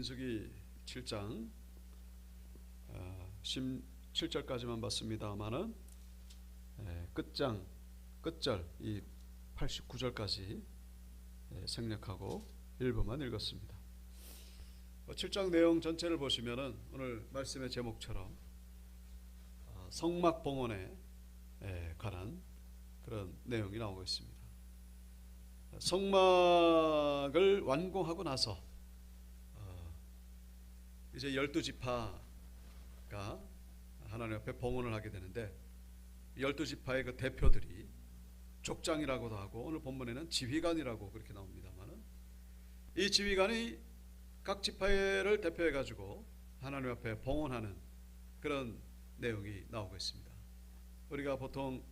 민수기 7장 17절까지만 봤습니다만은 끝절 이 89절까지 생략하고 일부만 읽었습니다. 7장 내용 전체를 보시면은 오늘 말씀의 제목처럼 성막 봉헌에 관한 그런 내용이 나오고 있습니다. 성막을 완공하고 나서 이제 12지파가 하나님 앞에 봉헌을 하게 되는데 12지파의 그 대표들이 족장이라고도 하고 오늘 본문에는 지휘관이라고 그렇게 나옵니다만은 이 지휘관이 각 지파를 대표해 가지고 하나님 앞에 봉헌하는 그런 내용이 나오고 있습니다. 우리가 보통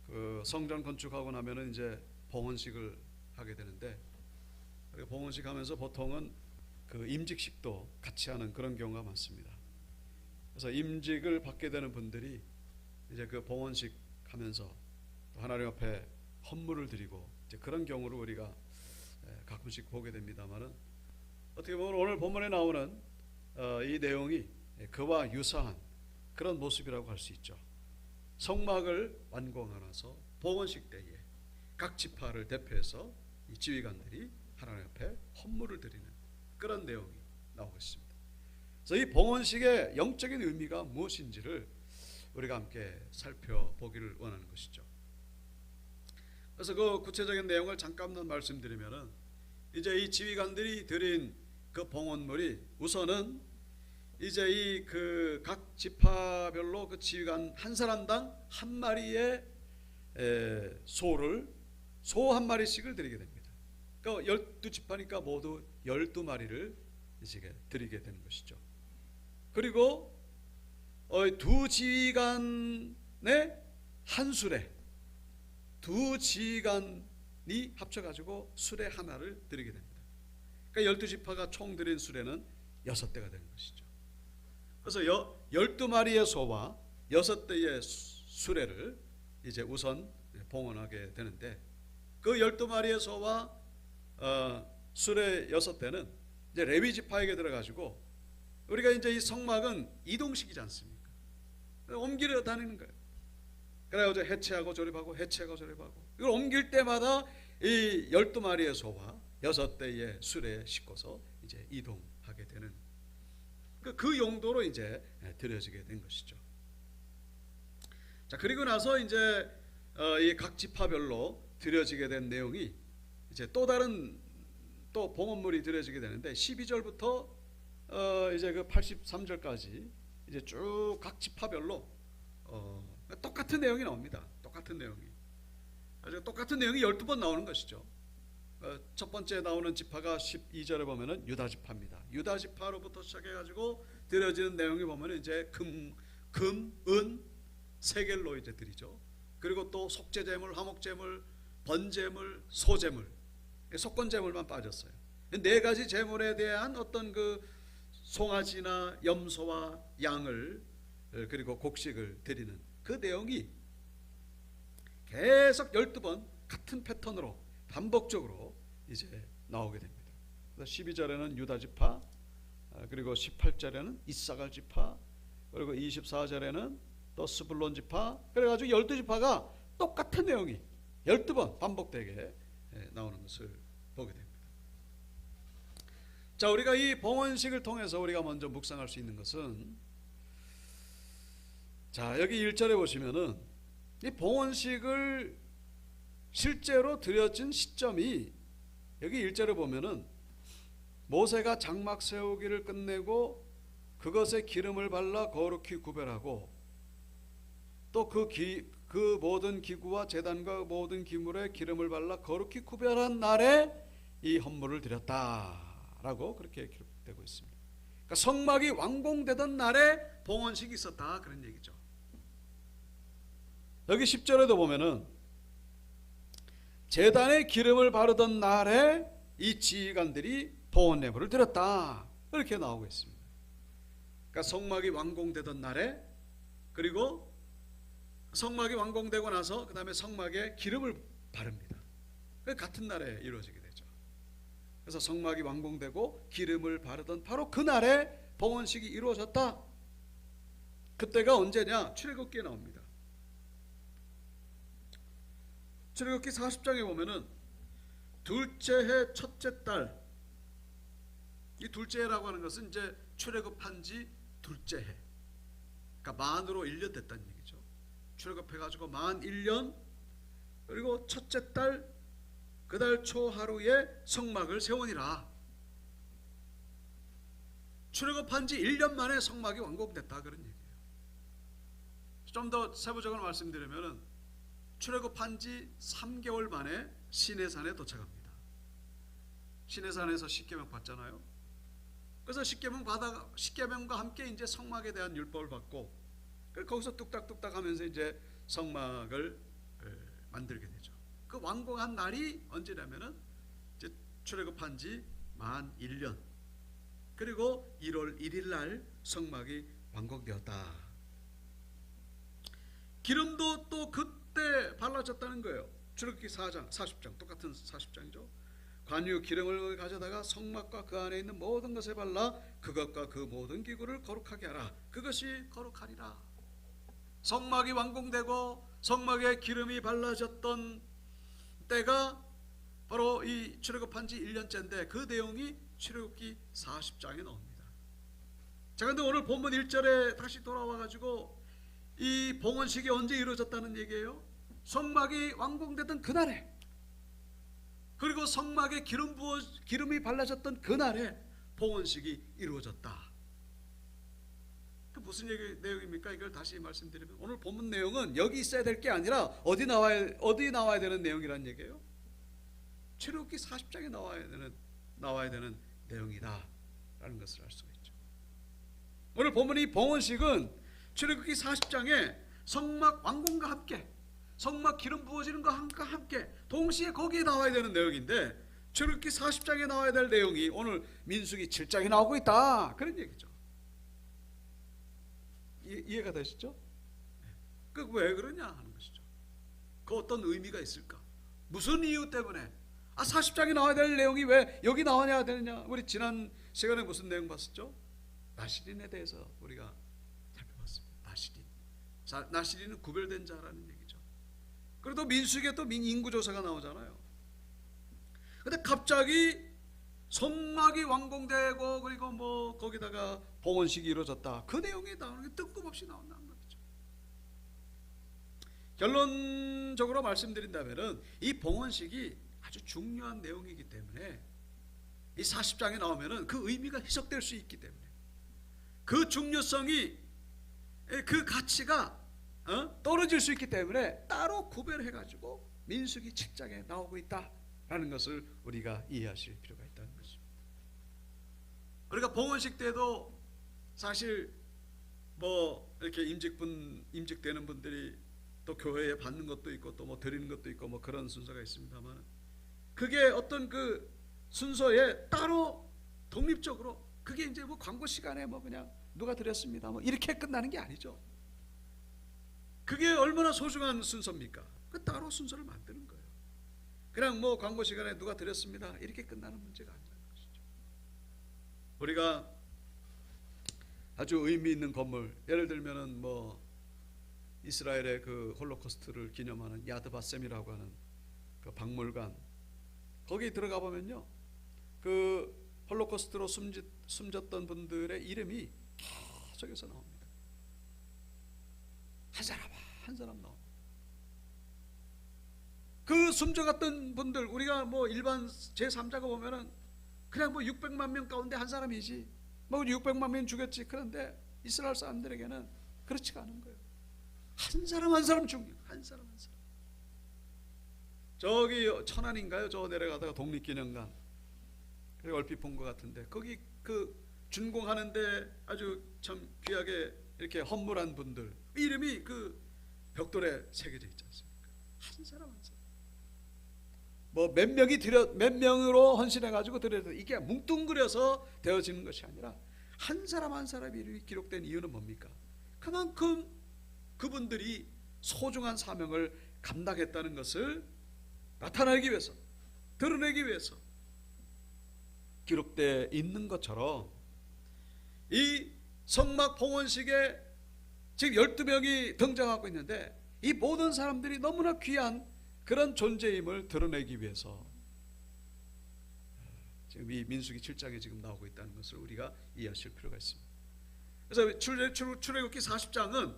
그 성전 건축하고 나면은 이제 봉헌식을 하게 되는데 봉헌식 하면서 보통은 그 임직식도 같이 하는 그런 경우가 많습니다. 그래서 임직을 받게 되는 분들이 이제 그 봉헌식 하면서 또 하나님 앞에 헌물을 드리고 이제 그런 경우를 우리가 가끔씩 보게 됩니다만은 어떻게 보면 오늘 본문에 나오는 이 내용이 그와 유사한 그런 모습이라고 할 수 있죠. 성막을 완공하면서 봉헌식 때에 각 지파를 대표해서 이 지휘관들이 하나님 앞에 헌물을 드리는 그런 내용이 나오고 있습니다. 그래서 이 봉헌식의 영적인 의미가 무엇인지를 우리가 함께 살펴보기를 원하는 것이죠. 그래서 그 구체적인 내용을 잠깐만 말씀드리면은 이제 이 지휘관들이 드린 그 봉헌물이 우선은 이제 이 그 각 지파별로 그 지휘관 한 사람당 한 마리의 소 한 마리씩을 드리게 됩니다. 그러니까 12지파니까 모두 12마리를 이제 드리게 되는 것이죠. 그리고 두 지휘관의 한 수레, 두 지휘관이 합쳐가지고 수레 하나를 드리게 됩니다. 그러니까 12지파가 총 드린 수레는 6대가 되는 것이죠. 그래서 12마리의 소와 6대의 수레를 이제 우선 봉헌하게 되는데 그 12마리의 소와 수레 6대는 이제 레위 지파에게 들어가지고 우리가 이제 이 성막은 이동식이지 않습니까? 옮기려 다니는 거예요. 그래야 이제 해체하고 조립하고 해체하고 조립하고 이걸 옮길 때마다 이 12마리의 소와 6대의 수레에 싣고서 이제 이동하게 되는 그 용도로 이제 드려지게 된 것이죠. 자, 그리고 나서 이제 이 각 지파별로 드려지게 된 내용이 이제 또 다른 또 봉헌물이 드려지게 되는데 12절부터 이제 그 83절까지 이제 쭉 각 지파별로 똑같은 내용이 나옵니다. 똑같은 내용이. 아주 똑같은 내용이 12번 나오는 것이죠. 첫 번째 나오는 지파가 12절에 보면은 유다 지파입니다. 유다 지파로부터 시작해 가지고 드려지는 내용이 보면은 이제 금, 은, 세겔로 이제 드리죠. 그리고 또 속죄제물, 화목제물, 번제물, 소제물, 속건제물만 빠졌어요. 네 가지 제물에 대한 어떤 그 송아지나 염소와 양을 그리고 곡식을 드리는 그 내용이 계속 12번 같은 패턴으로 반복적으로 이제 나오게 됩니다. 12절에는 유다 지파, 그리고 18절에는 이사갈 지파, 그리고 24절에는 또 스불론 지파, 그래가지고 12지파가 똑같은 내용이 12번 반복되게 나오는 것을 보게 됩니다. 자, 우리가 이 봉헌식을 통해서 우리가 먼저 묵상할 수 있는 것은, 자, 여기 1절에 보시면은 이 봉헌식을 실제로 드려진 시점이 여기 1절에 보면은 모세가 장막 세우기를 끝내고 그것에 기름을 발라 거룩히 구별하고 또 그 모든 기구와 제단과 모든 기물에 기름을 발라 거룩히 구별한 날에 이 헌물을 드렸다라고 그렇게 기록되고 있습니다. 그러니까 성막이 완공되던 날에 봉헌식이 있었다 그런 얘기죠. 여기 10절에도 보면은 제단에 기름을 바르던 날에 이 지휘관들이 봉헌 예물을 드렸다 이렇게 나오고 있습니다. 그러니까 성막이 완공되던 날에, 그리고 성막이 완공되고 나서 그 다음에 성막에 기름을 바릅니다. 같은 날에 이루어지게 되죠. 그래서 성막이 완공되고 기름을 바르던 바로 그날에 봉헌식이 이루어졌다. 그때가 언제냐? 출애굽기에 나옵니다. 출애굽기 40장에 보면은 둘째 해 첫째 달, 이 둘째 해라고 하는 것은 이제 출애굽한 지 둘째 해, 그러니까 만으로 1년 됐다는 얘기죠. 출애굽해가지고 만 1년, 그리고 첫째 달 그 달 초 하루에 성막을 세우니라. 출애굽한 지 1년 만에 성막이 완공됐다, 그런 얘기예요. 좀 더 세부적으로 말씀드리면은 출애굽한 지 3개월 만에 시내산에 도착합니다. 시내산에서 십계명 받잖아요. 그래서 십계명과 함께 이제 성막에 대한 율법을 받고, 거기서 뚝딱뚝딱 하면서 이제 성막을 만들게 되죠. 그 완공한 날이 언제냐면은 이제 출애굽한 지 만 1년, 그리고 1월 1일 날 성막이 완공되었다. 기름도 또 그때 발라졌다는 거예요. 출애굽기 4장, 40장, 똑같은 40장이죠. 관유 기름을 가져다가 성막과 그 안에 있는 모든 것에 발라 그것과 그 모든 기구를 거룩하게 하라. 그것이 거룩하리라. 성막이 완공되고 성막에 기름이 발라졌던 때가 바로 이 출애굽한 지 1년째인데, 그 내용이 출애굽기 40장에 나옵니다. 자, 근데 오늘 본문 1절에 다시 돌아와 가지고 이 봉헌식이 언제 이루어졌다는 얘기예요? 성막이 완공되던 그날에, 그리고 성막에 기름이 발라졌던 그날에 봉헌식이 이루어졌다. 그 무슨 내용입니까? 이걸 다시 말씀드리면, 오늘 본문 내용은 여기 있어야 될 게 아니라 어디 나와야 되는 내용이란 얘기예요? 출애굽기 40장에 나와야 되는 내용이다라는 것을 알 수가 있죠. 오늘 본문 이 봉헌식은 출애굽기 40장에 성막 완공과 함께, 성막 기름 부어지는 것과 함께 동시에 거기에 나와야 되는 내용인데, 출애굽기 40장에 나와야 될 내용이 오늘 민수기 7장에 나오고 있다, 그런 얘기죠. 이해가 되시죠? 그 왜 그러냐 하는 것이죠. 그 어떤 의미가 있을까? 무슨 이유 때문에 40장에 나와야 될 내용이 왜 여기 나와야 되느냐? 우리 지난 시간에 무슨 내용 봤었죠? 나시린에 대해서 우리가 살펴봤습니다. 나시린은 구별된 자라는 얘기죠. 그래도 민수기에 또 인구조사가 나오잖아요. 근데 갑자기 성막이 완공되고, 그리고 뭐 거기다가 봉헌식이 이루어졌다, 그 내용이 나오는 게 뜬금없이 나온다는 거죠. 결론적으로 말씀드린다면은 이 봉헌식이 아주 중요한 내용이기 때문에, 이 40장에 나오면은 그 의미가 해석될 수 있기 때문에, 그 중요성이, 그 가치가 떨어질 수 있기 때문에 따로 구별해 가지고 민수기 7장에 나오고 있다라는 것을 우리가 이해하실 필요가 있다는 것입니다. 우리가 봉헌식 때도 사실 뭐 이렇게 임직되는 분들이 또 교회에 받는 것도 있고 또 뭐 드리는 것도 있고 뭐 그런 순서가 있습니다만, 그게 어떤 그 순서에 따로 독립적으로, 그게 이제 뭐 광고 시간에 뭐 그냥 누가 드렸습니다 뭐 이렇게 끝나는 게 아니죠. 그게 얼마나 소중한 순서입니까? 그 따로 순서를 만드는 거예요. 그냥 뭐 광고 시간에 누가 드렸습니다 이렇게 끝나는 문제가 아니라는 것이죠. 우리가 아주 의미 있는 건물, 예를 들면은 뭐 이스라엘의 그 홀로코스트를 기념하는 야드바셈이라고 하는 그 박물관, 거기 들어가 보면요, 그 홀로코스트로 숨졌던 분들의 이름이 계속해서 나옵니다. 한 사람 나옵니다. 그 숨져갔던 분들, 우리가 뭐 일반 제3자가 보면은 그냥 뭐 600만 명 가운데 한 사람이지, 뭐 600만 명 죽였지. 그런데 이스라엘 사람들에게는 그렇지가 않은 거예요. 한 사람 한 사람 중요, 한 사람 한 사람. 저기 천안인가요? 저 내려가다가 독립기념관, 그리고 얼핏 본 것 같은데, 거기 그 준공하는데 아주 참 귀하게 이렇게 헌물한 분들 이름이 그 벽돌에 새겨져 있지 않습니까? 한 사람 한 사람. 뭐 몇 명으로 헌신해 가지고 드려도 이게 뭉뚱그려서 되어지는 것이 아니라 한 사람 한 사람이 이름이 기록된 이유는 뭡니까? 그만큼 그분들이 소중한 사명을 감당했다는 것을 나타내기 위해서, 드러내기 위해서 기록되어 있는 것처럼 이 성막 봉헌식에 지금 12명이 등장하고 있는데 이 모든 사람들이 너무나 귀한 그런 존재임을 드러내기 위해서 지금 이 민수기 7장에 지금 나오고 있다는 것을 우리가 이해하실 필요가 있습니다. 그래서 출애굽기 40장은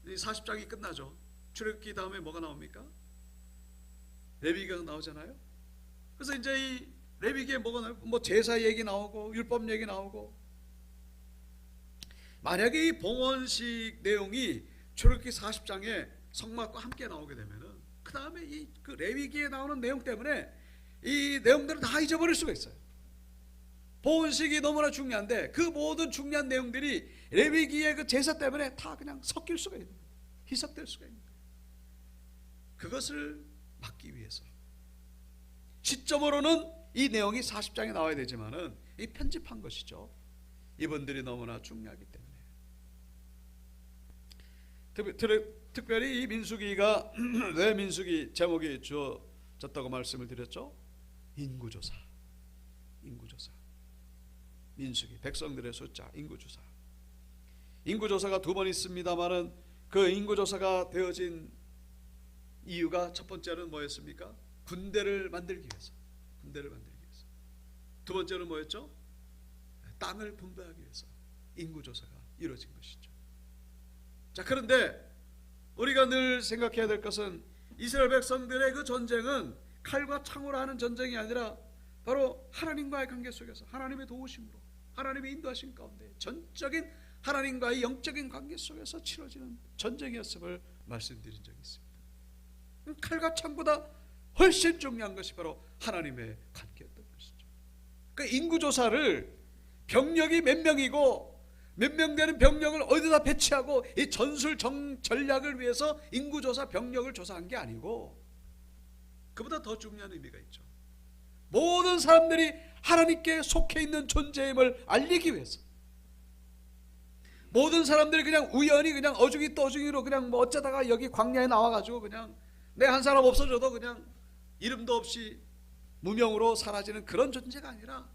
40장이 끝나죠. 출애굽기 다음에 뭐가 나옵니까? 레위기가 나오잖아요. 그래서 이제 이 레위기에 뭐가 나오고 뭐 제사 얘기 나오고 율법 얘기 나오고, 만약에 이 봉헌식 내용이 출애굽기 40장에 성막과 함께 나오게 되면은 그 다음에 이 그 레위기에 나오는 내용 때문에 이 내용들을 다 잊어버릴 수가 있어요. 봉헌식이 너무나 중요한데 그 모든 중요한 내용들이 레위기의 그 제사 때문에 다 그냥 섞일 수가 있는 거예요. 희석될 수가 있는 거예요. 그것을 막기 위해서 시점으로는 이 내용이 40장에 나와야 되지만은 이 편집한 것이죠. 이분들이 너무나 중요하기 때문에. 특별히 이 민수기가 왜 민수기 제목이 주어졌다고 말씀을 드렸죠? 인구조사. 민수기, 백성들의 숫자, 인구조사. 인구조사가 두 번 있습니다만은 그 인구조사가 되어진 이유가 첫 번째는 뭐였습니까? 군대를 만들기 위해서. 두 번째는 뭐였죠? 땅을 분배하기 위해서 인구조사가 이루어진 것이죠. 자, 그런데 우리가 늘 생각해야 될 것은 이스라엘 백성들의 그 전쟁은 칼과 창으로 하는 전쟁이 아니라 바로 하나님과의 관계 속에서 하나님의 도우심으로, 하나님의 인도하심 가운데 전적인 하나님과의 영적인 관계 속에서 치러지는 전쟁이었음을 말씀드린 적이 있습니다. 칼과 창보다 훨씬 중요한 것이 바로 하나님의 관계였던 것이죠. 그 인구조사를 병력이 몇 명이고 몇 명 되는 병력을 어디다 배치하고 이 전술 전략을 위해서 인구조사 병력을 조사한 게 아니고 그보다 더 중요한 의미가 있죠. 모든 사람들이 하나님께 속해 있는 존재임을 알리기 위해서, 모든 사람들이 그냥 우연히 그냥 어중이 떠중이로 그냥 뭐 어쩌다가 여기 광야에 나와가지고 그냥 내 한 사람 없어져도 그냥 이름도 없이 무명으로 사라지는 그런 존재가 아니라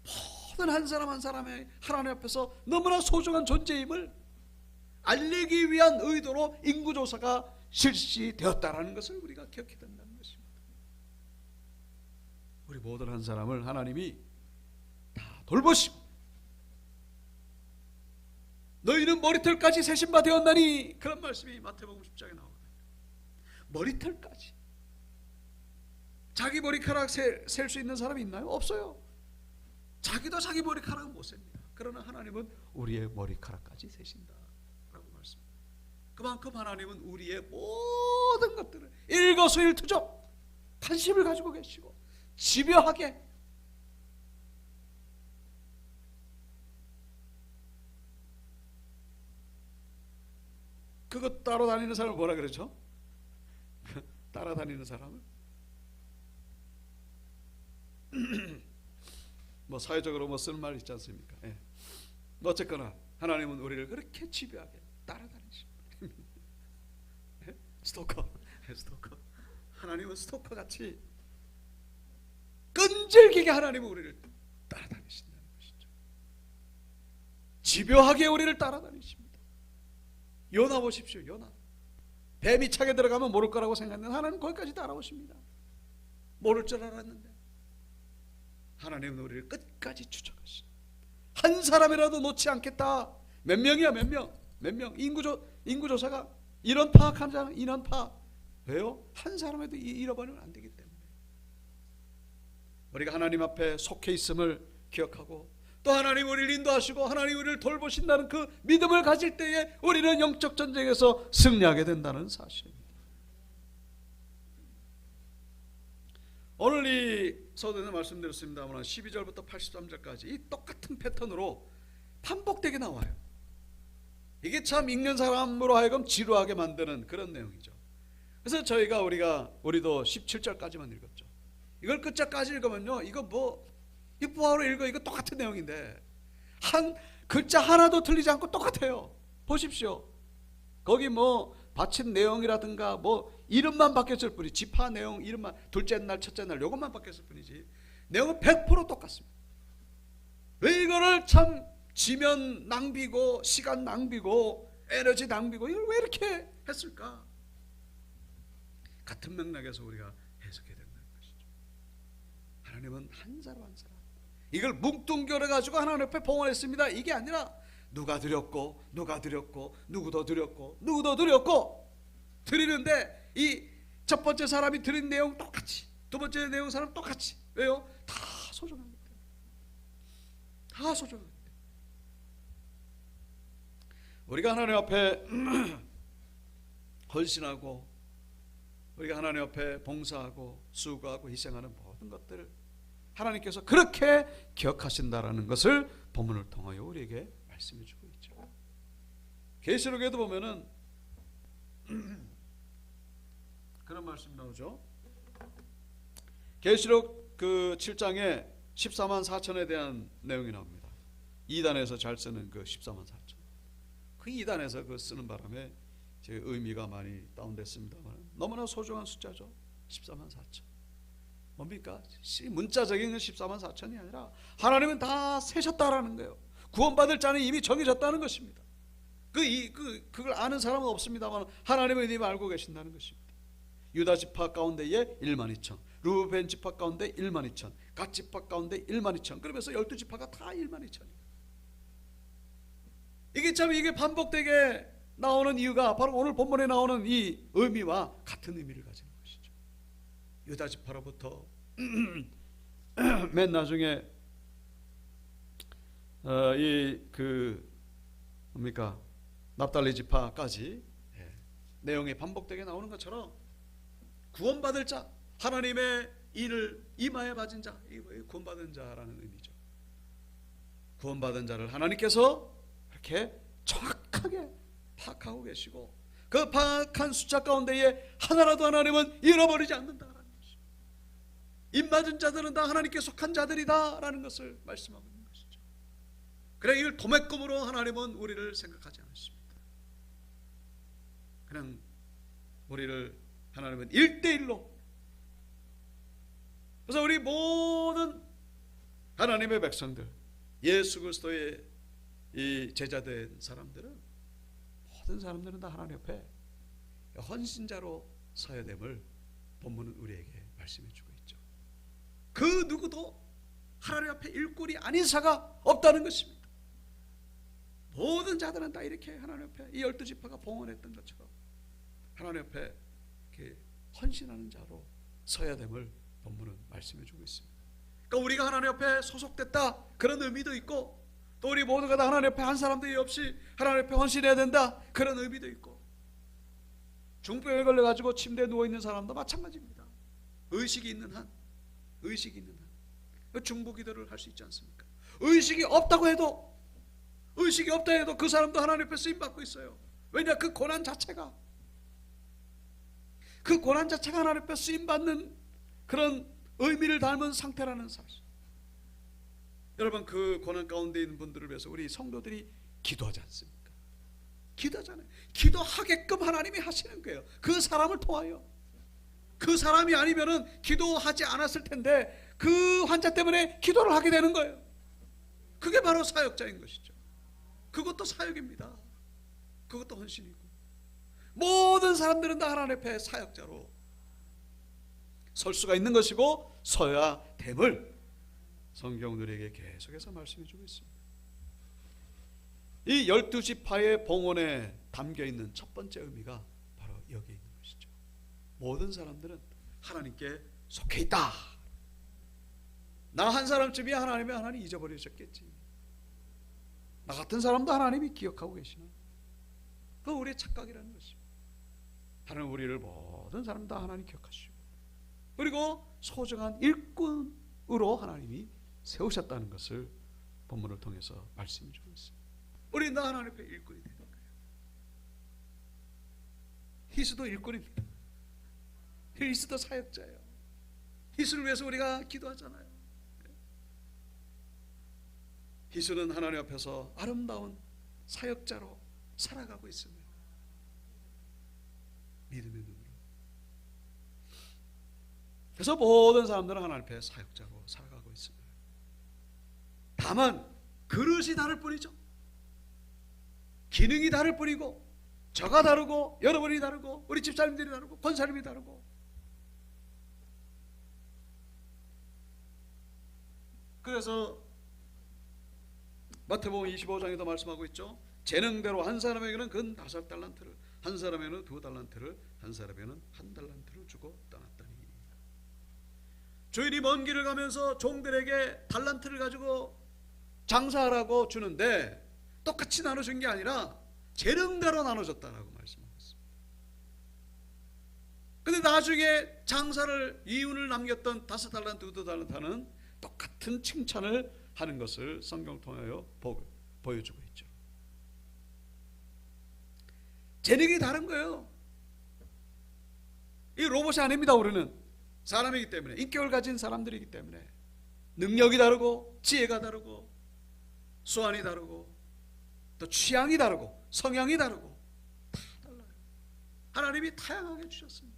모든 한 사람 한 사람의 하나님 앞에서 너무나 소중한 존재임을 알리기 위한 의도로 인구조사가 실시되었다라는 것을 우리가 기억해야 된다는 것입니다. 우리 모든 한 사람을 하나님이 다 돌보시고 너희는 머리털까지 세신 바 되었나니, 그런 말씀이 마태복음 10장에 나오거든요. 머리털까지. 자기 머리카락 셀 수 있는 사람이 있나요? 없어요. 자기도 자기 머리카락은 못 셉니다. 그러나 하나님은 우리의 머리카락까지 세신다라고 말씀합니다. 그만큼 하나님은 우리의 모든 것들을 일거수일투족 관심을 가지고 계시고 집요하게 그거 따라다니는 사람을 뭐라 그러죠? 따라다니는 사람을 뭐 사회적으로 뭐 쓰는 말 있지 않습니까? 예. 어쨌거나 하나님은 우리를 그렇게 집요하게 따라다니십니다. 스토커. 하나님은 스토커 같이 끈질기게 하나님은 우리를 따라다니신다는 것이죠. 집요하게 우리를 따라다니십니다. 요나 보십시오. 요나 뱀이 차게 들어가면 모를 거라고 생각했는데 하나님 거기까지 따라오십니다. 모를 줄 알았는데 하나님은 우리를 끝까지 추적하시. 한 사람이라도 놓지 않겠다. 몇 명이야? 몇 명? 인구조사가 인원 파악하잖아. 인원 파악. 왜요? 한 사람에도 잃어버리면 안 되기 때문에. 우리가 하나님 앞에 속해 있음을 기억하고 또 하나님 우리를 인도하시고 하나님 우리를 돌보신다는 그 믿음을 가질 때에 우리는 영적 전쟁에서 승리하게 된다는 사실입니다. 오늘 이 서두에는 말씀드렸습니다만 12절부터 83절까지 이 똑같은 패턴으로 반복되게 나와요. 이게 참 읽는 사람으로 하여금 지루하게 만드는 그런 내용이죠. 그래서 우리도 17절까지만 읽었죠. 이걸 끝자까지 읽으면요, 이거 뭐하러 읽어? 이거 똑같은 내용인데 한 글자 하나도 틀리지 않고 똑같아요. 보십시오. 거기 뭐 바친 내용이라든가 뭐 이름만 바뀌었을 뿐이지, 지파 내용 이름만, 둘째 날 첫째 날 요것만 바뀌었을 뿐이지 내용은 100% 똑같습니다. 이거를 참 지면 낭비고 시간 낭비고 에너지 낭비고 이걸 왜 이렇게 했을까? 같은 맥락에서 우리가 해석해야 된다는 것이죠. 하나님은 한 사람 한 사람 이걸 뭉뚱겨려 가지고 하나님 앞에 봉헌했습니다. 이게 아니라 누가 드렸고 누가 드렸고 누구도 드렸고 누구도 드렸고 드리는데 이 첫 번째 사람이 드린 내용 똑같이, 두 번째 내용 사람 똑같이. 왜요? 다 소중합니다. 다 소중합니다. 우리가 하나님 앞에 헌신하고 우리가 하나님 앞에 봉사하고 수고하고 희생하는 모든 것들을 하나님께서 그렇게 기억하신다라는 것을 본문을 통하여 우리에게 말씀해 주고 있죠. 계시록에도 보면은 그런 말씀 나오죠. 계시록 그 7장에 14만 4천에 대한 내용이 나옵니다. 2단에서 잘 쓰는 그 14만 4천. 그 2단에서 그 쓰는 바람에 제 의미가 많이 다운됐습니다만 너무나 소중한 숫자죠. 14만 4천. 뭡니까? 문자적인 14만 4천이 아니라 하나님은 다 세셨다라는 거예요. 구원받을 자는 이미 정해졌다는 것입니다. 그걸 아는 사람은 없습니다만 하나님은 이미 알고 계신다는 것입니다. 유다 지파 가운데에 1만 2천, 루벤 지파 가운데 1만 2천, 갓 지파 가운데 1만 2천. 그러면서 12지파가 다 1만 2천이에요. 이게 참 이게 반복되게 나오는 이유가 바로 오늘 본문에 나오는 이 의미와 같은 의미를 가지는 것이죠. 유다 지파로부터 맨 나중에 뭡니까? 납달리 지파까지 내용이 반복되게 나오는 것처럼 구원받을 자, 하나님의 일을 이마에 받은 자, 구원받은 자라는 의미죠. 구원받은 자를 하나님께서 이렇게 정확하게 파악하고 계시고 그 파악한 숫자 가운데에 하나라도 하나님은 잃어버리지 않는다라는 것이죠. 입맞은 자들은 다 하나님께 속한 자들이다라는 것을 말씀하고 있는 것이죠. 그래 이걸 도매금으로 하나님은 우리를 생각하지 않으십니다. 그냥 우리를 하나님은 1대1로. 그래서 우리 모든 하나님의 백성들, 예수 그리스도의 이 제자된 사람들은, 모든 사람들은 다 하나님 옆에 헌신자로 서야 됨을 본문은 우리에게 말씀해 주고 있죠. 그 누구도 하나님 앞에 일꾼이 아닌 자가 없다는 것입니다. 모든 자들은 다 이렇게 하나님 앞에 이 12지파가 봉헌했던 것처럼 하나님 앞에 이렇게 헌신하는 자로 서야 됨을 본문은 말씀해 주고 있습니다. 그러니까 우리가 하나님 앞에 소속됐다 그런 의미도 있고, 또 우리 모두가 다 하나님 앞에 한 사람도 없이 하나님 앞에 헌신해야 된다 그런 의미도 있고, 중병에 걸려가지고 침대에 누워있는 사람도 마찬가지입니다. 의식이 있는 한 중보기도를 할 수 있지 않습니까? 의식이 없다 해도 그 사람도 하나님 앞에 쓰임받고 있어요. 왜냐? 그 고난 자체가 하나님 앞에 쓰임받는 그런 의미를 닮은 상태라는 사실. 여러분, 그 고난 가운데 있는 분들을 위해서 우리 성도들이 기도하지 않습니까? 기도하잖아요. 기도하게끔 하나님이 하시는 거예요. 그 사람을 통하여. 그 사람이 아니면은 기도하지 않았을 텐데 그 환자 때문에 기도를 하게 되는 거예요. 그게 바로 사역자인 것이죠. 그것도 사역입니다. 그것도 헌신이고, 모든 사람들은 다 하나님 앞에 사역자로 설 수가 있는 것이고 서야 됨을 성경 우리에게 계속해서 말씀해 주고 있습니다. 이 12지파의 봉헌에 담겨있는 첫 번째 의미가 바로 여기 있는 것이죠. 모든 사람들은 하나님께 속해 있다. 나 한 사람쯤이야 하나님 잊어버리셨겠지. 나 같은 사람도 하나님이 기억하고 계시나. 그건 우리의 착각이라는 것입니다. 하나님 우리를 모든 사람 다 하나님 기억하시고, 그리고 소중한 일꾼으로 하나님이 세우셨다는 것을 본문을 통해서 말씀해 주고 있습니다. 우리 나 하나님 앞에 일꾼이 되는 거예요. 희수도 일꾼입니다. 희수도 사역자예요. 희수를 위해서 우리가 기도하잖아요. 희수는 하나님 앞에서 아름다운 사역자로 살아가고 있습니다. 믿음의 눈으로. 그래서 모든 사람들은 하나님 앞에 사역자로 살아가고 있습니다. 다만 그릇이 다를 뿐이죠. 기능이 다를 뿐이고, 저가 다르고 여러분이 다르고 우리 집사님들이 다르고 권사님이 다르고. 그래서 마태복음 25장에도 말씀하고 있죠. 재능대로 한 사람에게는 근 5달란트를, 한 사람에게는 2달란트를, 한 사람에게는 1달란트를 주고 떠났더니. 주인이 먼 길을 가면서 종들에게 달란트를 가지고 장사하라고 주는데 똑같이 나눠준 게 아니라 재능대로 나눠줬다라고 말씀하고 있습니다. 근데 나중에 장사를 이윤을 남겼던 5달란트, 2달란트는 똑같은 칭찬을 하는 것을 성경 통하여 보여주고 있죠. 재능이 다른 거예요. 이 로봇이 아닙니다. 우리는 사람이기 때문에, 인격을 가진 사람들이기 때문에 능력이 다르고 지혜가 다르고 수완이 다르고 또 취향이 다르고 성향이 다르고 다 달라요. 하나님이 다양하게 주셨습니다.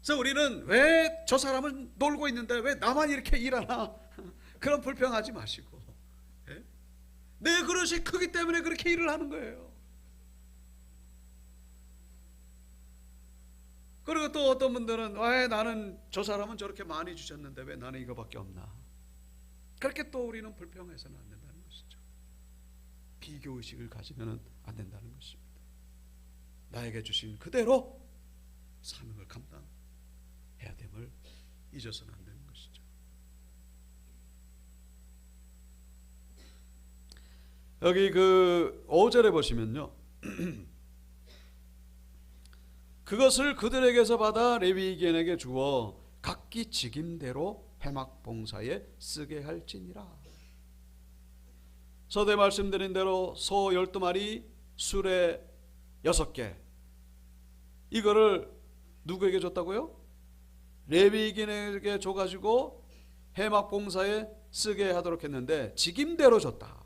그래서 우리는 왜 저 사람은 놀고 있는데 왜 나만 이렇게 일하나 그런 불평하지 마시고, 예? 내 그릇이 크기 때문에 그렇게 일을 하는 거예요. 그리고 또 어떤 분들은 왜 나는 저 사람은 저렇게 많이 주셨는데 왜 나는 이거밖에 없나, 그렇게 또 우리는 불평해서는 안 된다는 것이죠. 비교의식을 가지면 안 된다는 것입니다. 나에게 주신 그대로 사명을 감당해야 됨을 잊어서는 안 되는 것이죠. 여기 그 5절에 보시면요, 그것을 그들에게서 받아 레위기인에게 주어 각기 직임대로 회막 봉사에 쓰게 할지니라. 서두에 말씀드린 대로 소 12마리, 수레 6개, 이거를 누구에게 줬다고요? 레위기인에게 줘가지고 회막 봉사에 쓰게 하도록 했는데 직임대로 줬다.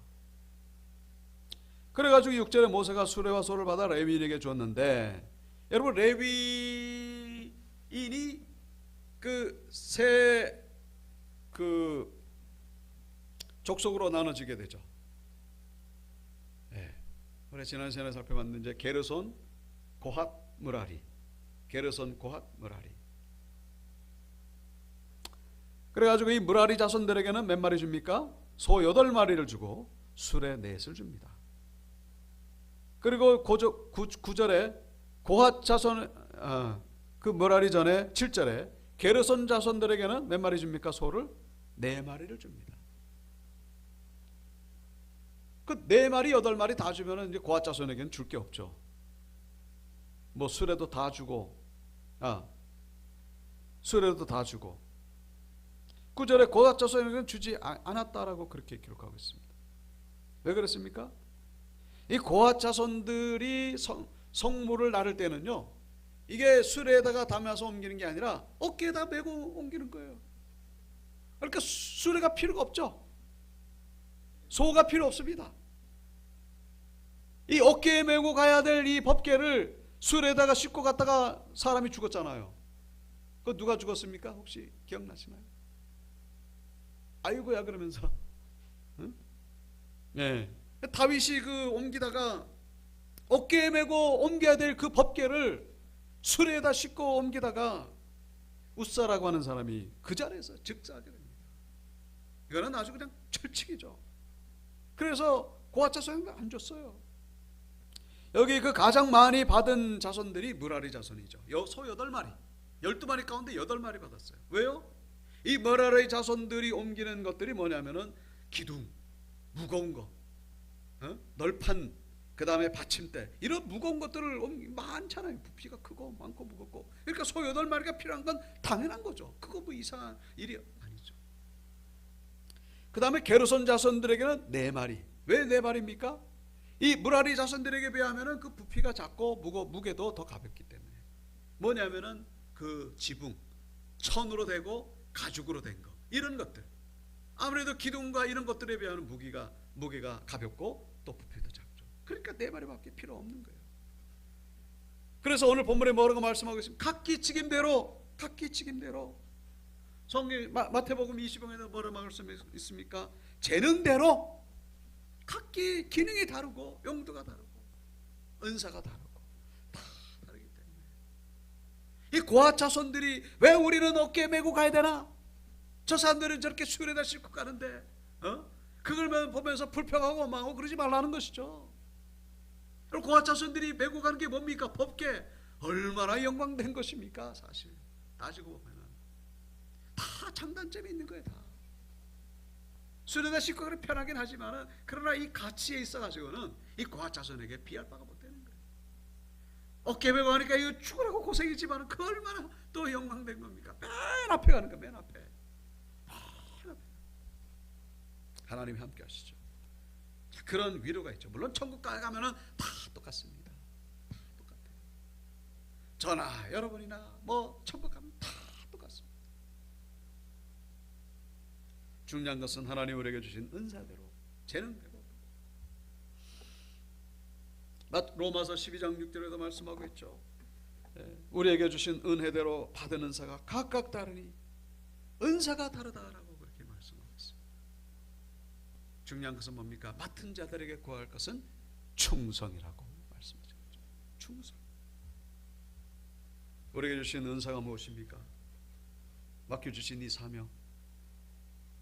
그래가지고 6절에 모세가 수레와 소를 받아 레위인에게 줬는데, 여러분 레위인이 그 세 족속으로 나눠지게 되죠. 예. 우리 지난 시간에 살펴봤는데 이제 게르손, 고핫, 무라리, 게르손, 고핫, 무라리. 그래가지고 이 무라리 자손들에게는 몇 마리 줍니까? 소 8마리를 주고 수레 넷을 줍니다. 그리고 9절에 고핫 자손, 그 무라리 전에 7절에 게르손 자손들에게는 몇 마리 줍니까? 소를 4마리를 줍니다. 그 4마리, 8마리 다 주면은 이제 고핫 자손에게는 줄 게 없죠. 뭐 수레도 다 주고, 수레도 다 주고. 9절에 고핫 자손에게는 주지 않았다라고 그렇게 기록하고 있습니다. 왜 그랬습니까? 이 고핫 자손들이 성물을 나를 때는요, 이게 수레에다가 담아서 옮기는 게 아니라 어깨에다 메고 옮기는 거예요. 그러니까 수레가 필요가 없죠. 소가 필요 없습니다. 이 어깨에 메고 가야 될 이 법궤를 수레에다가 싣고 갔다가 사람이 죽었잖아요. 그거 누가 죽었습니까? 혹시 기억나시나요? 아이고야 그러면서, 응? 네. 다윗이 그 옮기다가 어깨에 메고 옮겨야 될 그 법궤를 수레에다 싣고 옮기다가 웃사라고 하는 사람이 그 자리에서 즉사하게 됩니다. 이거는 아주 그냥 철칙이죠. 그래서 고핫 자손에게 안 줬어요. 여기 그 가장 많이 받은 자손들이 무라리 자손이죠. 소 8마리, 12마리 가운데 8마리 받았어요. 왜요? 이 무라리 자손들이 옮기는 것들이 뭐냐면은 기둥, 무거운 거, 널판, 그 다음에 받침대, 이런 무거운 것들을 많잖아요. 부피가 크고 많고 무겁고. 그러니까 소 8마리가 필요한 건 당연한 거죠. 그거 뭐 이상한 일이 아니죠. 그 다음에 게르손 자손들에게는 4마리. 왜 4마리입니까? 이 무라리 자손들에게 비하면 그 부피가 작고 무게도 더 가볍기 때문에. 뭐냐면은 그 지붕, 천으로 되고 가죽으로 된 거, 이런 것들. 아무래도 기둥과 이런 것들에 비하면 무게가 가볍고 또 부피도 작고. 그러니까 4마리밖에 필요 없는 거예요. 그래서 오늘 본문에 뭐라고 말씀하고 있습니까? 각기 직임대로 성경 마태복음 20장에는 뭐라 말씀 있습니까? 재능대로 각기 기능이 다르고 용도가 다르고 은사가 다르고 다 다르기 때문에 이 고아 자손들이 왜 우리는 어깨에 메고 가야 되나? 저 사람들은 저렇게 수레다 싣고 가는데 그걸 보면서 불평하고 원망하고 그러지 말라는 것이죠. 고아 자손들이 메고 가는 게 뭡니까? 법궤. 얼마나 영광된 것입니까? 사실 따지고 보면 다 장단점이 있는 거예요. 다 수레다 싣고 그래 편하긴 하지만 그러나 이 가치에 있어가지고는 이 고아 자손에게 비할 바가 못 되는 거예요. 어깨 메고 하니까 이거 죽으라고 고생이지만 그 얼마나 또 영광된 겁니까? 맨 앞에 가는 거, 맨 앞에. 하나님이 함께 하시죠. 그런 위로가 있죠. 물론 천국 가면은 다 똑같습니다. 다 똑같아요. 저나 여러분이나 뭐 천국 가면 다 똑같습니다. 중요한 것은 하나님 우리에게 주신 은사대로, 재능대로. 로마서 12장 6절에도 말씀하고 있죠. 우리에게 주신 은혜대로 받은 은사가 각각 다르니 은사가 다르다라고 그렇게 말씀하고 있습니다. 중요한 것은 뭡니까? 맡은 자들에게 구할 것은 충성이라고 말씀하죠. 충성. 우리에게 주신 은사가 무엇입니까? 맡겨주신 이 사명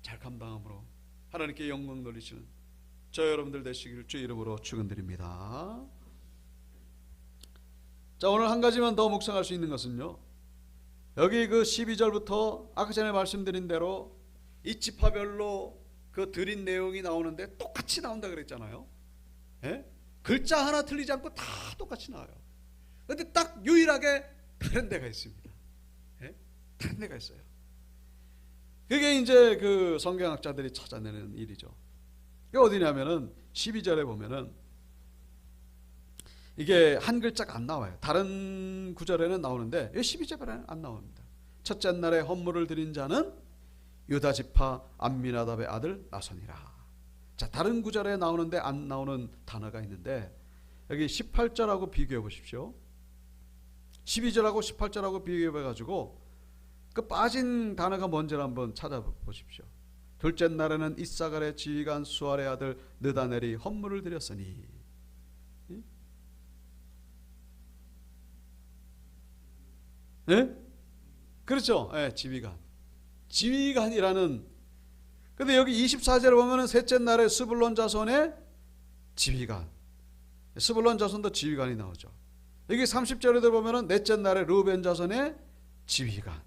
잘 감당함으로 하나님께 영광 돌리시는 저 여러분들 되시기를 주 이름으로 축원드립니다. 자, 오늘 한 가지만 더 묵상할 수 있는 것은요, 여기 그 12절부터 아까 전에 말씀드린 대로 이 지파별로 그 드린 내용이 나오는데 똑같이 나온다 그랬잖아요. 예? 글자 하나 틀리지 않고 다 똑같이 나와요. 그런데 딱 유일하게 다른 데가 있습니다. 예? 다른 데가 있어요. 그게 이제 그 성경학자들이 찾아내는 일이죠. 이게 어디냐면은 12절에 보면은 이게 한 글자가 안 나와요. 다른 구절에는 나오는데 12절에는 안 나옵니다. 첫째 날에 헌물을 드린 자는 유다 지파 암미나답의 아들 나손이라. 자, 다른 구절에 나오는데 안 나오는 단어가 있는데 여기 18절하고 비교해 보십시오. 12절하고 18절하고 비교해 가지고 그 빠진 단어가 뭔지를 한번 찾아보십시오. 둘째 날에는 이사갈의 지휘관 수알의 아들 느다넬이 헌물을 드렸으니. 네? 그렇죠. 네, 지휘관. 지휘관이라는. 근데 여기 24절에 보면은 셋째 날에 스불론 자손의 지휘관. 스불론 자손도 지휘관이 나오죠. 여기 30절에도 보면은 넷째 날에 르벤 자손의 지휘관.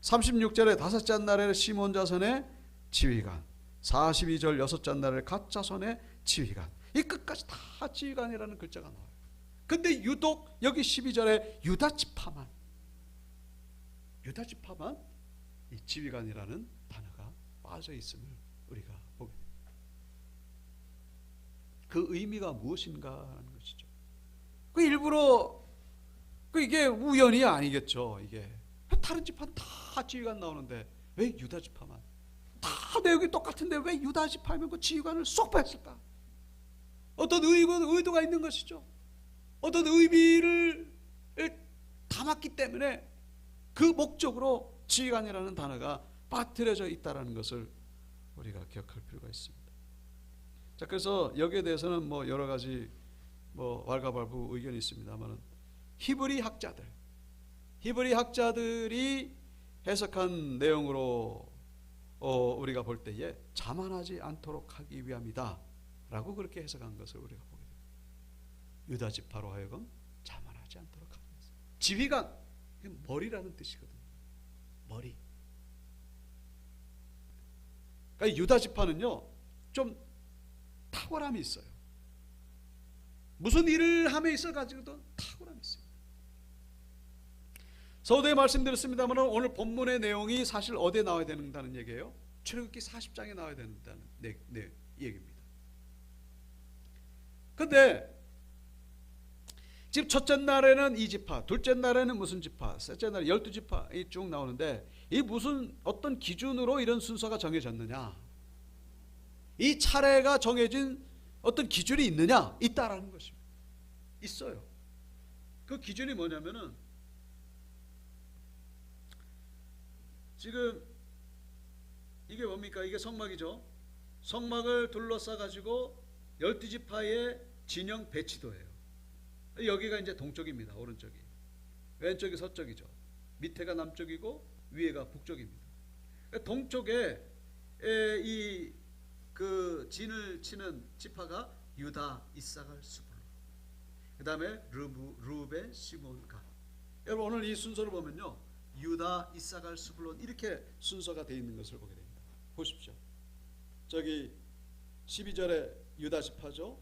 36절에 다섯째 날에 시몬 자손의 지휘관. 42절 여섯째 날에 갓 자손의 지휘관. 이 끝까지 다 지휘관이라는 글자가 나와요. 근데 유독 여기 12절에 유다 지파만 이 지휘관이라는 단어가 빠져 있음을 우리가 보게 됩니다. 그 의미가 무엇인가 하는 것이죠. 그 일부러 이게 우연이 아니겠죠. 이게 다른 지파는 다 지휘관 나오는데 왜 유다 지파만? 다 내용이 똑같은데 왜 유다 지파면 그 지휘관을 쏙 뺐을까? 어떤 의도가 있는 것이죠. 어떤 의미를 담았기 때문에 그 목적으로 지휘관이라는 단어가 빠뜨려져 있다는 것을 우리가 기억할 필요가 있습니다. 자, 그래서 여기에 대해서는 뭐 여러 가지 뭐 왈가왈부 의견이 있습니다만은 히브리 학자들이 해석한 내용으로 우리가 볼 때에 자만하지 않도록 하기 위함이다라고 그렇게 해석한 것을 우리가 보게 됩니다. 유다 지파로 하여금 자만하지 않도록 하기 위해서. 지휘관, 머리라는 뜻이거든요. 머리. 그러니까 유다 지파는요 좀 탁월함이 있어요. 무슨 일을 함에 있어 가지고도 탁월함이 있습니다. 서두에 말씀드렸습니다만 오늘 본문의 내용이 사실 어디에 나와야 된다는 얘기예요? 출애굽기 40장에 나와야 된다는 얘기입니다. 그런데 지금 첫째 날에는 이 지파, 둘째 날에는 무슨 지파, 셋째 날에 12지파 쭉 나오는데 이 무슨 어떤 기준으로 이런 순서가 정해졌느냐, 이 차례가 정해진 어떤 기준이 있느냐? 있다라는 것입니다. 있어요. 그 기준이 뭐냐면은 지금 이게 뭡니까? 이게 성막이죠. 성막을 둘러싸 가지고 12지파의 진영 배치도예요. 여기가 이제 동쪽입니다. 오른쪽이. 왼쪽이 서쪽이죠. 밑에가 남쪽이고 위에가 북쪽입니다. 동쪽에 이 그 진을 치는 지파가 유다, 이사갈, 스불론. 그 다음에 르우벤, 시몬, 갓. 여러분 오늘 이 순서를 보면요, 유다, 이사갈, 스불론 이렇게 순서가 되어 있는 것을 보게 됩니다. 보십시오. 저기 12절에 유다 지파죠.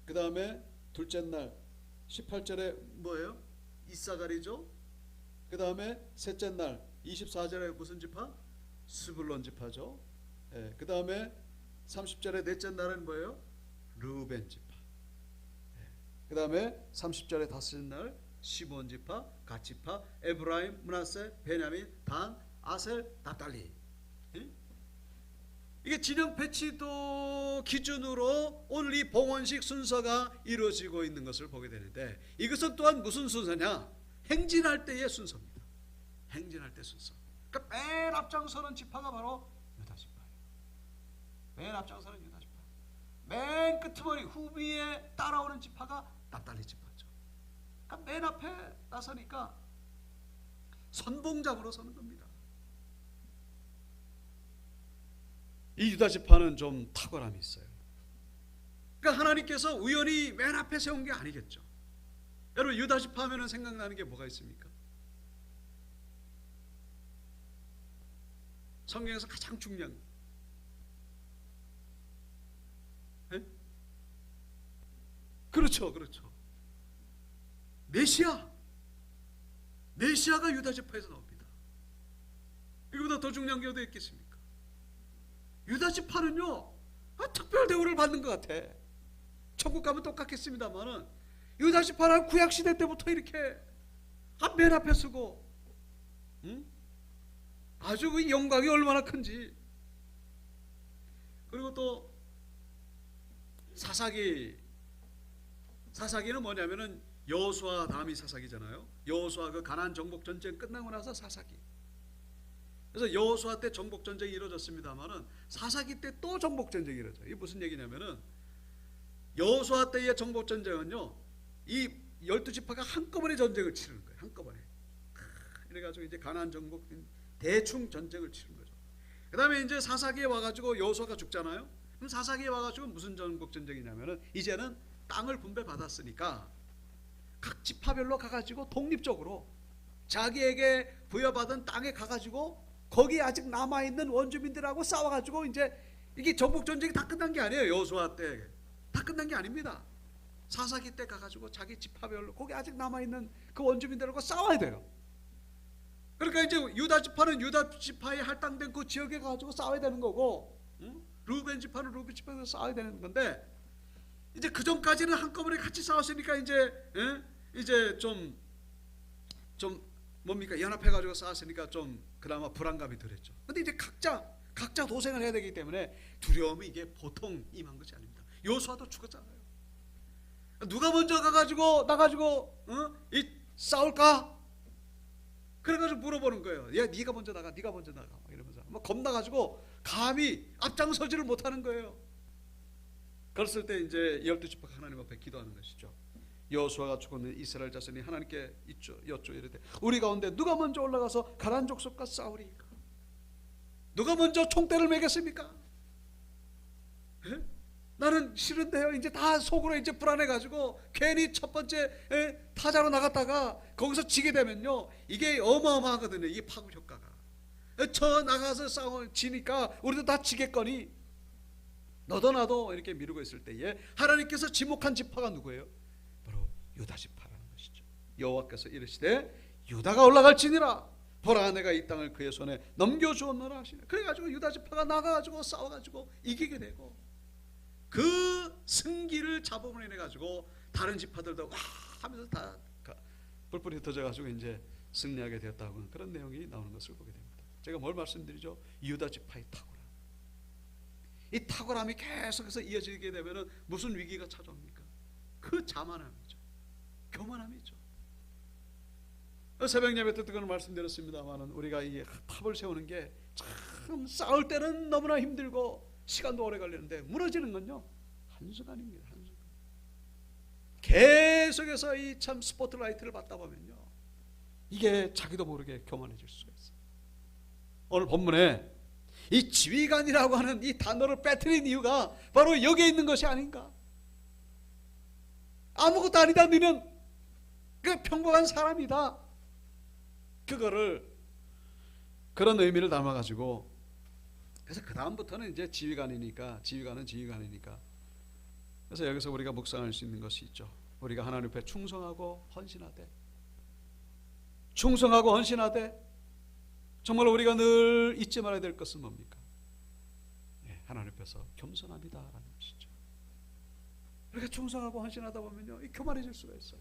그 다음에 둘째 날 18절에 뭐예요? 이사갈이죠. 그 다음에 셋째 날 24절에 무슨 지파? 스불론 지파죠. 예, 그 다음에 30절에 넷째 날은 뭐예요? 르우벤 지파. 예, 그 다음에 30절에 다섯째 날 시몬 지파, 갓 지파, 에브라임, 므낫세, 베냐민, 단, 아셀, 납달리. 예? 이게 진영 배치도 기준으로 오늘 이 봉헌식 순서가 이루어지고 있는 것을 보게 되는데, 이것은 또한 무슨 순서냐? 행진할 때의 순서입니다. 행진할 때 순서. 그러니까 맨 앞장서는 지파가 바로 유다 지파예요. 맨 앞장서는 유다 지파. 맨 끄트머리 후미에 따라오는 지파가 납달리 지파죠. 그러니까 맨 앞에 나서니까 선봉장으로 서는 겁니다. 이 유다 지파는 좀 탁월함이 있어요. 그러니까 하나님께서 우연히 맨 앞에 세운 게 아니겠죠. 여러분 유다 지파 하면 생각나는 게 뭐가 있습니까? 성경에서 가장 중요한 네? 그렇죠. 메시아가 유다 지파에서 나옵니다. 이거보다 더 중요한 게 어디 있겠습니까? 유다 지파는요, 특별 대우를 받는 것 같아. 천국 가면 똑같겠습니다만은 유다 지파는 구약 시대 때부터 이렇게 맨 앞에 서고, 아주 그 영광이 얼마나 큰지. 그리고 또 사사기는 뭐냐면은 여호수아 다음이 사사기잖아요. 여호수아 그 가나안 정복 전쟁 끝나고 나서 사사기. 그래서 여호수아 때 정복 전쟁이 이루어졌습니다만은 사사기 때 또 정복 전쟁이 이루어져요. 이게 무슨 얘기냐면은 여호수아 때의 정복 전쟁은요, 이 12지파가 한꺼번에 전쟁을 치르는 거예요. 한꺼번에. 이래가지고 이제 가나안 정복 대충 전쟁을 치른 거죠. 그 다음에 이제 사사기에 와가지고 여호수아가 죽잖아요. 그럼 사사기에 와가지고 무슨 정복 전쟁이냐면은 이제는 땅을 분배받았으니까 각 지파별로 가가지고 독립적으로 자기에게 부여받은 땅에 가가지고 거기 아직 남아있는 원주민들하고 싸워가지고 이제 이게 정복 전쟁이 다 끝난 게 아니에요. 여호수아 때 다 끝난 게 아닙니다. 사사기 때 가가지고 자기 지파별로 거기 아직 남아있는 그 원주민들하고 싸워야 돼요. 그러니까 이제 유다 지파는 유다 지파에 할당된 그 지역에 가가지고 싸워야 되는 거고, 르우벤 지파는 르우벤 지파에서 싸워야 되는 건데, 이제 그 전까지는 한꺼번에 같이 싸웠으니까 이제 좀 뭡니까, 연합해가지고 싸웠으니까 좀 그나마 불안감이 덜했죠. 근데 이제 각자 도생을 해야 되기 때문에 두려움이 이게 보통 임한 것이 아닙니다. 여호수아도 죽었잖아요. 누가 먼저 나가지고 이 싸울까? 그래가지고 물어보는 거예요. 야, 네가 먼저 나가 이러면서 막 겁나가지고 감히 앞장서지를 못하는 거예요. 그랬을 때 이제 12지파가 하나님 앞에 기도하는 것이죠. 여호수아가 죽었는 이스라엘 자손이 하나님께 여쭈 이르되 우리 가운데 누가 먼저 올라가서 가나안 족속과 싸우리이까? 누가 먼저 총대를 매겠습니까? 에? 나는 싫은데요. 이제 다 속으로 이제 불안해가지고 괜히 첫 번째 타자로 나갔다가 거기서 지게 되면요, 이게 어마어마하거든요. 이 파급 효과가. 저 나가서 지니까 우리도 다 지겠거니 너도 나도 이렇게 미루고 있을 때에 하나님께서 지목한 지파가 누구예요? 바로 유다 지파라는 것이죠. 여호와께서 이르시되 유다가 올라갈지니라 보라 내가 이 땅을 그의 손에 넘겨주었노라 하시네. 그래가지고 유다 지파가 나가가지고 싸워가지고 이기게 되고, 그 승기를 잡음으로 인해 가지고 다른 지파들도 와 하면서 다 뿔뿔이 흩어져가지고 이제 승리하게 되었다고 그런 내용이 나오는 것을 보게 됩니다. 제가 뭘 말씀드리죠? 유다 지파의 탁월함. 이 탁월함이 계속해서 이어지게 되면은 무슨 위기가 찾아옵니까? 그 자만함이죠. 교만함이죠. 새벽 예배 때 그걸 말씀드렸습니다만은 우리가 이 탑을 세우는 게 참 참 싸울 때는 너무나 힘들고 시간도 오래 걸리는데 무너지는 건요 한순간입니다. 한순간. 계속해서 이 참 스포트라이트를 받다 보면요 이게 자기도 모르게 교만해질 수가 있어요. 오늘 본문에 이 지휘관이라고 하는 이 단어를 빼뜨린 이유가 바로 여기에 있는 것이 아닌가. 아무것도 아니다, 너는 그 평범한 사람이다. 그거를 그런 의미를 담아가지고, 그래서 그 다음부터는 이제 지휘관은 지휘관이니까. 그래서 여기서 우리가 묵상할 수 있는 것이 있죠. 우리가 하나님 앞에 충성하고 헌신하되, 정말 우리가 늘 잊지 말아야 될 것은 뭡니까? 하나님 앞에서 겸손합니다라는 것이죠. 우리가 충성하고 헌신하다 보면요, 이 교만해질 수가 있어요.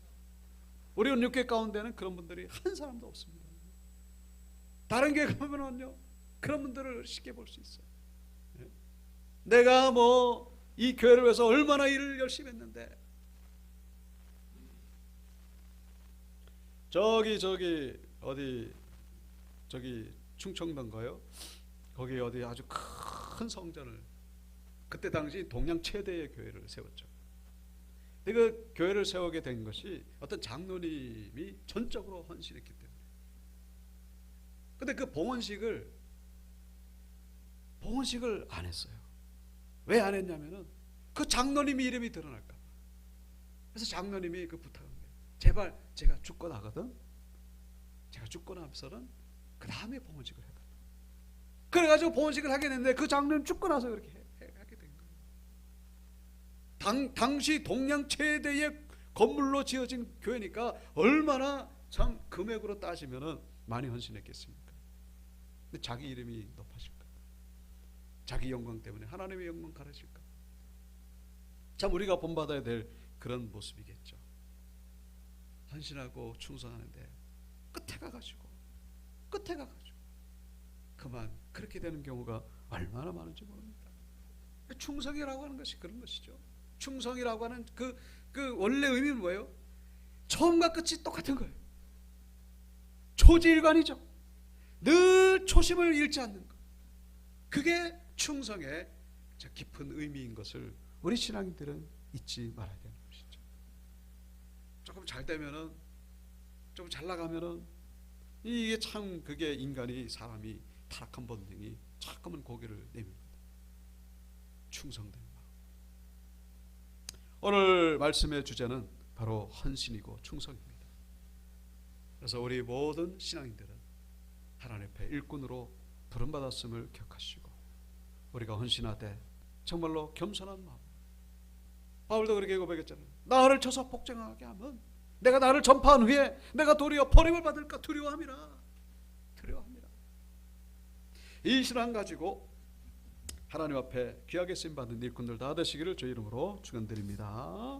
우리 온육교 가운데는 그런 분들이 한 사람도 없습니다. 다른 교회 가면은요, 그런 분들을 쉽게 볼 수 있어요. 내가 이 교회를 위해서 얼마나 일을 열심히 했는데, 저기 충청도인가요? 거기 어디 아주 큰 성전을, 그때 당시 동양 최대의 교회를 세웠죠. 근데 그 교회를 세우게 된 것이 어떤 장로님이 전적으로 헌신했기 때문에. 근데 그 봉헌식을 안 했어요. 왜 안 했냐면은 그 장로님이 이름이 드러날까 봐. 그래서 장로님이 그 부탁한 거예요. 제발 제가 죽고 나거든. 제가 죽고 나서는 그 다음에 봉헌식을 해달라. 그래가지고 봉헌식을 하게 됐는데 그 장로님 죽고 나서 그렇게 하게 된 거예요. 당시 동양 최대의 건물로 지어진 교회니까 얼마나 참 금액으로 따지면은 많이 헌신했겠습니까? 근데 자기 이름이 높아질까? 자기 영광 때문에 하나님의 영광 가르칠까? 참 우리가 본받아야 될 그런 모습이겠죠. 헌신하고 충성하는데 끝에 가가지고 그만 그렇게 되는 경우가 얼마나 많은지 모릅니다. 충성이라고 하는 것이 그런 것이죠. 충성이라고 하는 그 원래 의미는 뭐예요? 처음과 끝이 똑같은 거예요. 초지일관이죠. 늘 초심을 잃지 않는 것. 그게 충성의 깊은 의미인 것을 우리 신앙인들은 잊지 말아야 되는 것이죠. 조금 잘 되면은, 좀 잘 나가면은, 이게 참 그게 사람이 타락한 본능이 자꾸만 고개를 내밉니다. 충성된 마음. 오늘 말씀의 주제는 바로 헌신이고 충성입니다. 그래서 우리 모든 신앙인들은 하나님 앞에 일꾼으로 부름받았음을 기억하시고, 우리가 헌신하되 정말로 겸손한 마음. 바울도 그렇게 고백했잖아요. 나를 쳐서 복종하게 하면 내가 나를 전파한 후에 내가 도리어 버림을 받을까 두려워함이라. 이 신앙 가지고 하나님 앞에 귀하게 쓰임받는 일꾼들 다 되시기를 주의 이름으로 축원드립니다.